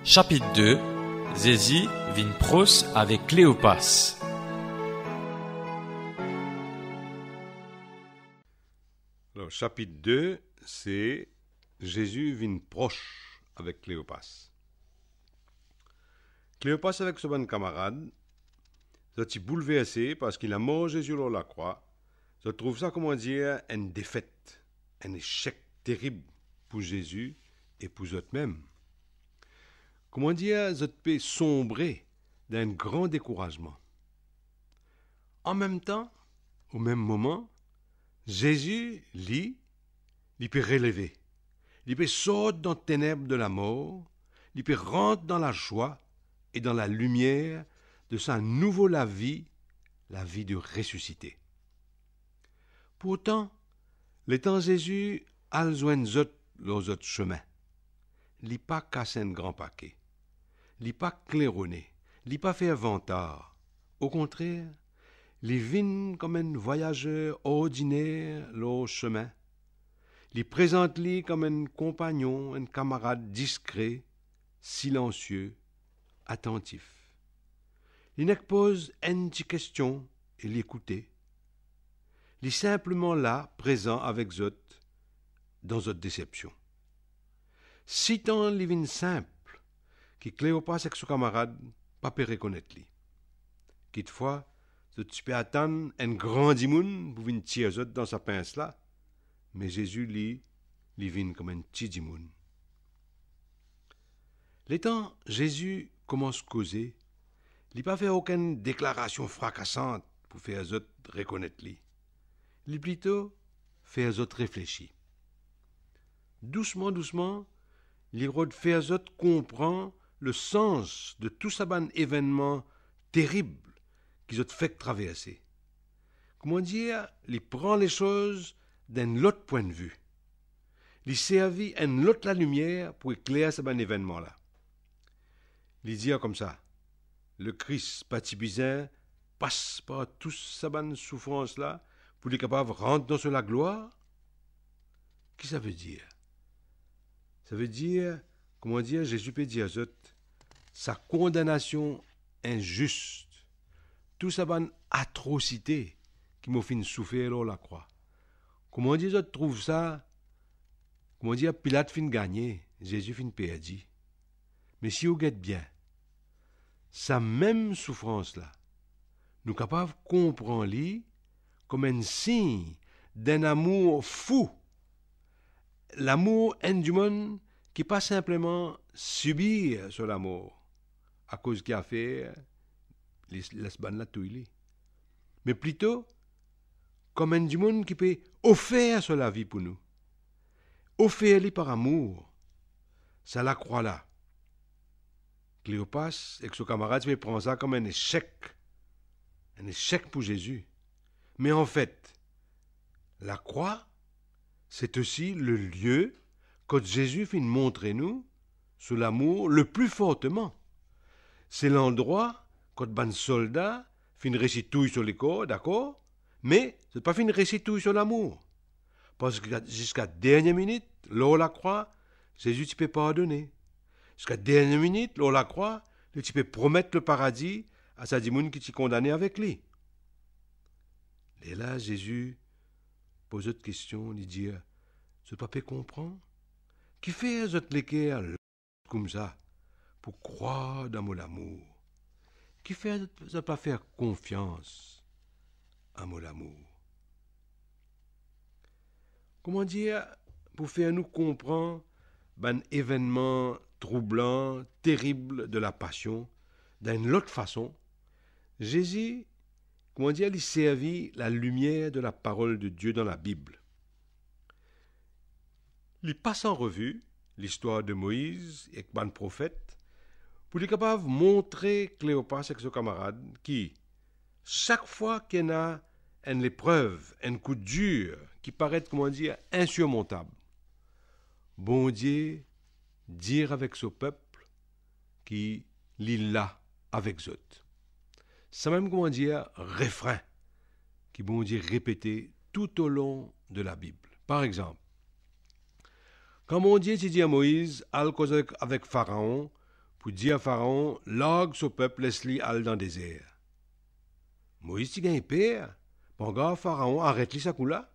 Chapitre 2. Jésus vient pros avec Cléopas. Alors, chapitre 2, c'est Jésus vient proche avec Cléopas. Cléopas avec son bon camarade, ça s'est bouleversé parce qu'il a mort Jésus sur la croix. Je trouve ça, comment dire, une défaite, un échec terrible pour Jésus et pour eux-mêmes. Comment dire, je peux sombrer d'un grand découragement. En même temps, au même moment, Jésus, lui, il peut relever. Il peut sortir dans les ténèbres de la mort, il peut rentrer dans la joie et dans la lumière de sa nouvelle vie, la vie de ressuscité. Pourtant, le temps Jésus a besoin los autres chemins. Il n'a pas cassé un grand paquet. Il n'a pas claironné. Il n'a pas fait vantard. Au contraire, il vient comme un voyageur ordinaire le chemin. Il présente-lui comme un compagnon, un camarade discret, silencieux, attentif. Il ne pose une petite question et l'écouter. Il est simplement là, présent avec eux, dans votre déception. Si tant il vient simple, qui Cléopas avec son camarade, pas peut reconnaître lui. Quelquefois, tu peux attendre un grand dimoun pour venir tirer dans sa pince là, mais Jésus, lui, vient comme un petit dimoun. L'étant, Jésus commence à causer, il n'a pas fait aucune déclaration fracassante pour faire les autres reconnaître lui. Il plutôt fait les autres réfléchir. Doucement, doucement, il fait les autres comprendre le sens de tout ça ban événement terrible qu'ils ont fait traverser. Comment dire, il prend les choses d'un autre point de vue. Il servit un autre la lumière pour éclairer ce ban événement-là. Il dit comme ça, le Christ patibizin passe par toute sa ban souffrance-là pour être capable de rentrer dans la gloire. Qu'est-ce que ça veut dire? Ça veut dire, comment dire, Jésus peut dire à eux, sa condamnation injuste, tout ça ban atrocité qui m'a fait souffrir sur la croix. Comment dire, je trouve ça? Comment dire, Pilate fin gagné, Jésus fin perdu. Mais si vous guettez bien, sa même souffrance-là, nous sommes capables de comprendre comme un signe d'un amour fou. L'amour du monde qui pas simplement subir sur l'amour à cause qu'il a fait les bandes là tout mais plutôt comme un du monde qui peut offrir sur la vie pour nous. Offrir par amour. Ça la croix là. Cléopas et son camarade peut prendre ça comme un échec. Un échec pour Jésus. Mais en fait, la croix, c'est aussi le lieu que Jésus fait montrer nous sur l'amour le plus fortement. C'est l'endroit quand ban soldat fin récitouille sur les corps, d'accord? Mais c'est pas fin récitouille sur l'amour. Parce que jusqu'à dernière minute, lors la croix, Jésus tu peux pardonner. Jusqu'à dernière minute, lors la croix, tu peux promettre le paradis à sa dimoun qui t'y condamné avec lui. Et là, Jésus pose autre question, il dit, ce pas peut comprendre? Qui fait autres l'équerre comme ça pour croire dans mon amour? Qui fait ça pas faire confiance à mon amour? Comment dire, pour faire nous comprendre un événement troublant, terrible de la passion, d'une autre façon, Jésus, comment dire, il servit la lumière de la parole de Dieu dans la Bible. Il passe en revue l'histoire de Moïse et ban prophète pour être capable de montrer Cléopas et ses camarades qui, chaque fois qu'il y a une épreuve, un coup dur qui paraît, comment dire, insurmontable, bon Dieu dire avec son peuple qui l'est là avec eux. C'est même, comment dire, refrain qui, bon Dieu, répété tout au long de la Bible. Par exemple, quand mon Dieu dit à Moïse, al cause avec Pharaon, pour dire à Pharaon, largue son peuple, laisse-li aller dans le désert. Moïse ti gagne père, pendant Pharaon arrête-li sa coula.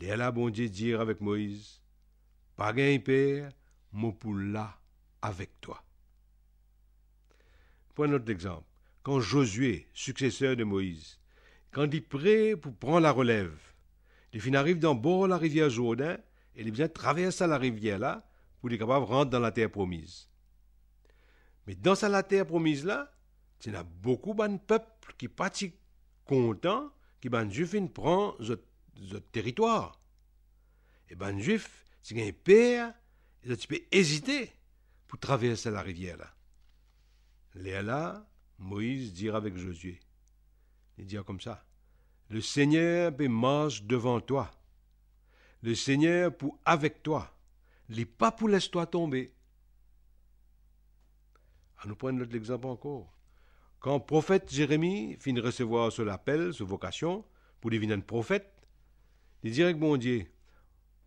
Léa bon Dieu dire avec Moïse, pas gagne père, mon pour là avec toi. Prenons notre exemple. Quand Josué, successeur de Moïse, quand il est prêt pour prendre la relève, il arrive dans bord la rivière Jourdain et il vient traverser la rivière là pour être capable de rentrer dans la terre promise. Mais dans la terre promise là, il y a beaucoup de peuples qui pas contents, qui ben juifs prend ce territoire. Et ben juifs, si un père, ils peux hésiter pour traverser la rivière là. Là, Moïse dit avec Josué, il dit comme ça, le Seigneur peut marcher devant toi, le Seigneur pour avec toi, il n'est pas pour laisser toi tomber. À nous prendre notre exemple encore. Quand le prophète Jérémie finit de recevoir ce appel, ce vocation, pour devenir un prophète, il dit avec mon Dieu,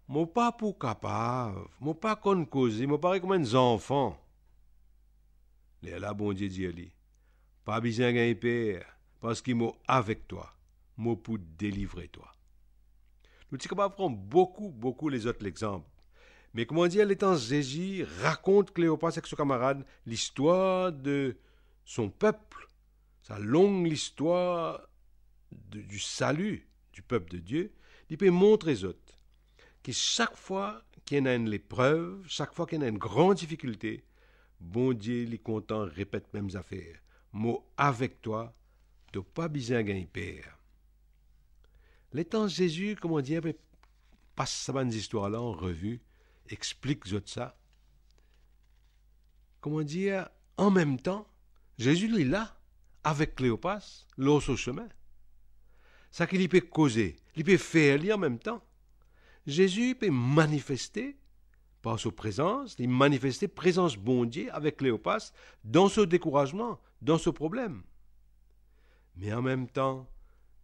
moi pas pour capable, moi pas qu'on cause, moi pas comme un enfant. Et là, bon Dieu dit à lui, pas besoin d'un père, parce qu'il m'a avec toi, moi pour délivrer toi. Nous sommes capables de prendre beaucoup les autres exemples. Mais comment dire, l'étant Jésus raconte Cléopas avec son camarade l'histoire de son peuple, sa longue histoire du salut du peuple de Dieu. Il peut montrer aux autres que chaque fois qu'il y a une épreuve, chaque fois qu'il y a une grande difficulté, bon Dieu, il est content, répète mêmes affaires. Moi avec toi, tu n'as pas besoin d'un père. L'étant Jésus, comment dire, passe sa histoire-là en revue, explique ça. Comment dire, en même temps, Jésus est là, avec Cléopas, l'os au chemin. Ça qu'il peut causer, il peut faire en même temps. Jésus peut manifester par sa présence, il manifester présence bon Dieu avec Cléopas dans ce découragement, dans ce problème. Mais en même temps,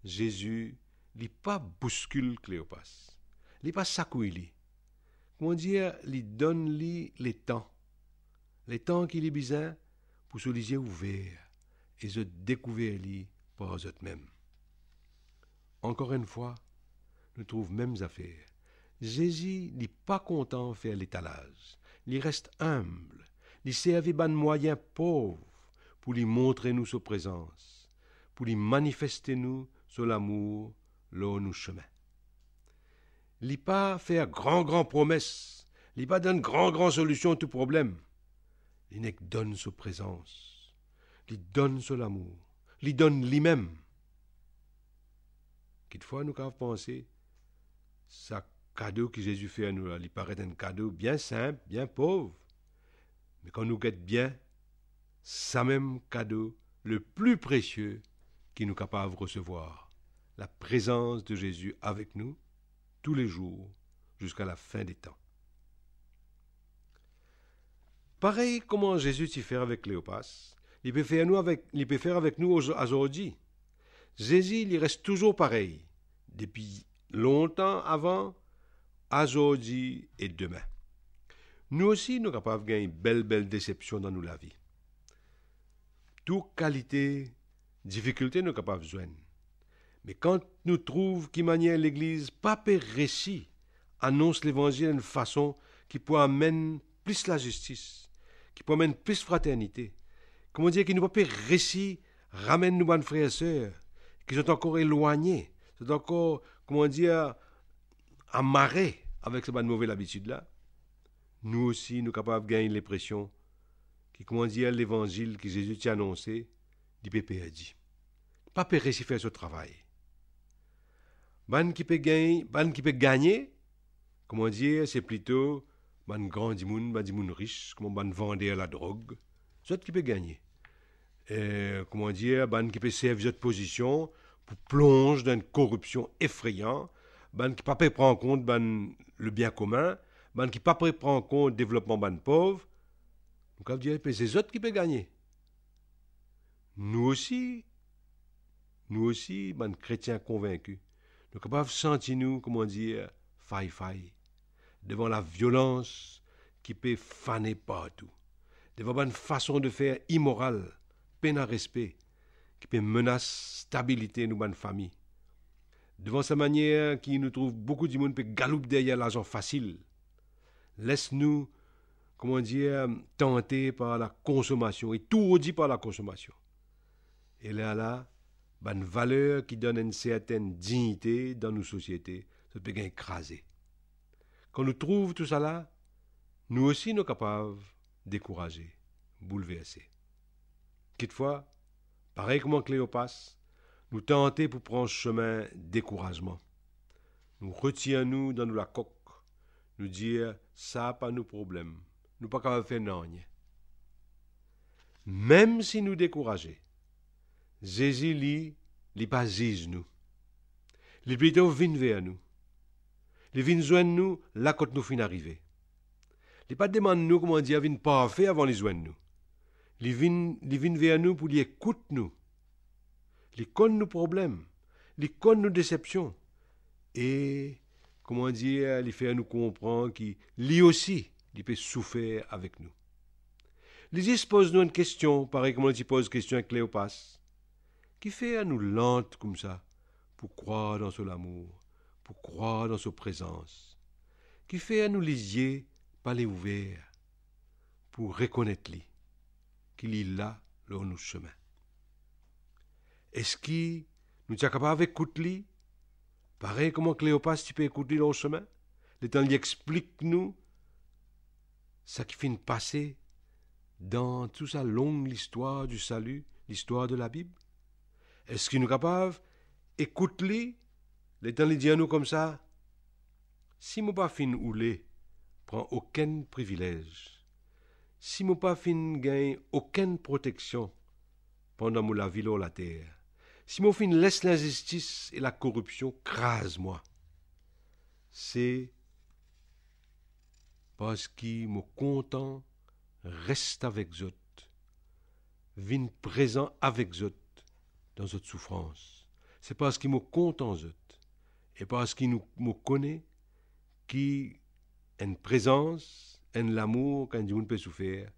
Jésus il pas bouscule Cléopas, il pas secoué. Comment dire, il donne les temps qu'il est besoin pour se les yeux ouverts et se découvrir par eux-mêmes. Encore une fois, nous trouvons mêmes affaires. Jésus n'est pas content de faire l'étalage. Il reste humble. Il servait ban moyens pauvres pour lui montrer nous sa présence, pour lui manifester nous son l'amour là nous chemin. Il n'est pas faire grand promesses. Il n'est pas donne grand solution à tout problème. Il n'est que donne sa présence. Il donne son amour. Il donne lui-même. Quelquefois, nous avons pensé, ça cadeau que Jésus fait à nous, il paraît un cadeau bien simple, bien pauvre. Mais quand nous guette bien, ça même cadeau, le plus précieux qu'il nous est capable de recevoir, la présence de Jésus avec nous, tous les jours, jusqu'à la fin des temps. Pareil comment Jésus s'y fait avec Cléopas, il peut faire avec nous aujourd'hui. Jésus, il reste toujours pareil, depuis longtemps avant, aujourd'hui et demain. Nous aussi, nous sommes capables de gagner une belle déception dans la vie. Toute qualité, difficulté, nous sommes capables de joindre. Mais quand nous trouvons qu'il manière l'Église, pas récit, annonce l'Évangile d'une façon qui peut amener plus la justice, qui peut amener plus fraternité, comment dire, qui nous peut récit, ramène nous bonnes frères et sœurs, qui sont encore éloignés, sont encore, comment dire, amarrés avec cette bonne mauvaise habitude-là. Nous aussi, nous sommes capables de gagner l'impression qui, comment dire, l'évangile que Jésus t'a annoncé, il peut perdu. Pas réussir faire ce travail. Ban qui peut gagner, comment dire, c'est plutôt ban grand dimoun riche, comme ban vendre la drogue, c'est qui peut gagner. Comment dire, ban qui peut servir cette position pour plonger dans une corruption effrayante, ban qui pas peut prendre en compte le bien commun, ban qui pas peut prendre en compte le développement ban pauvre. Donc, on va dire, c'est eux qui peuvent gagner. Nous aussi, ban chrétiens convaincus, nous sommes capables de sentir nous, comment dire, faille, devant la violence qui peut faner partout, devant une façon de faire immorale, peine à respect, qui peut menacer stabilité de notre famille. Devant sa manière qui nous trouve beaucoup de monde peut galouper derrière l'argent facile. Laisse-nous, comment dire, tenter par la consommation, et tout redit par la consommation. Et là, une valeur qui donne une certaine dignité dans nos sociétés, ça peut écraser. Quand nous trouvons tout ça là, nous aussi nous sommes capables de décourager, bouleverser. Quelquefois, pareil comme Cléopas, nous tentons pour prendre ce chemin découragement. Nous retirons-nous dans la coque, nous dire ça pas nos problèmes, nous pas capables de faire rien. Même si nous décourageons, Jésus li pas zise nous. Il plutôt vient vers nous. Il vient joindre nous là quand nous fin arriver. Il pas demande nous comment dire vient parfait avant les joindre nous. Il vient vers nous pour lui écoute nous. Il connaît nos problèmes, il connaît nos déceptions et comment dire, il fait nous comprendre qu'il lui aussi il peut souffrir avec nous. Il pose nous une question, pareil comme il pose question à Cléopas. Qui fait à nous lente comme ça, pour croire dans son amour, pour croire dans sa présence, qui fait à nous les yeux pas les ouverts, pour reconnaître lui, qu'il est là, dans nos chemins. Est-ce qu'il nous est capable d'écouter lui, pareil comme Cléopas tu peux écouter dans le chemin, le temps il explique nous, ça qui finit de passer dans toute sa longue histoire du salut, l'histoire de la Bible. Est-ce qu'il nous est capable d'écouter les temps il dit à nous comme ça, si moi pas fin oulé, prend aucun privilège, si moi pas fin gagne aucune protection pendant mon la vie sur la terre, si moi fin laisse l'injustice et la corruption crase moi, c'est parce qu'il me content reste avec eux, vin présent avec eux dans notre souffrance. C'est parce qu'il me compte en eux et parce qu'il me connaît qui a une présence, un l'amour quand Dieu peut souffrir,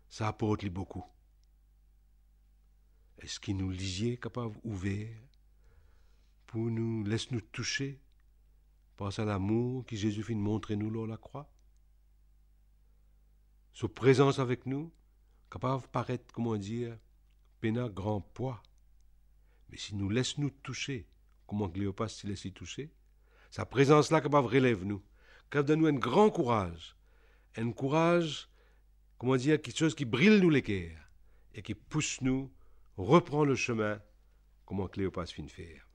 ça apporte beaucoup. Est-ce qu'il nous lisiez capable ouvert pour nous laisser nous toucher par à l'amour que Jésus fit montrer nous lors la croix? Sa présence avec nous, capable de paraître, comment dire, pénal grand poids. Mais si nous laisse nous toucher, comment Cléopas s'y laisse toucher, sa présence-là capable relève nous, capable de nous un grand courage, comment dire, quelque chose qui brille nous les cœurs et qui pousse nous reprendre le chemin, comment Cléopas fin faire.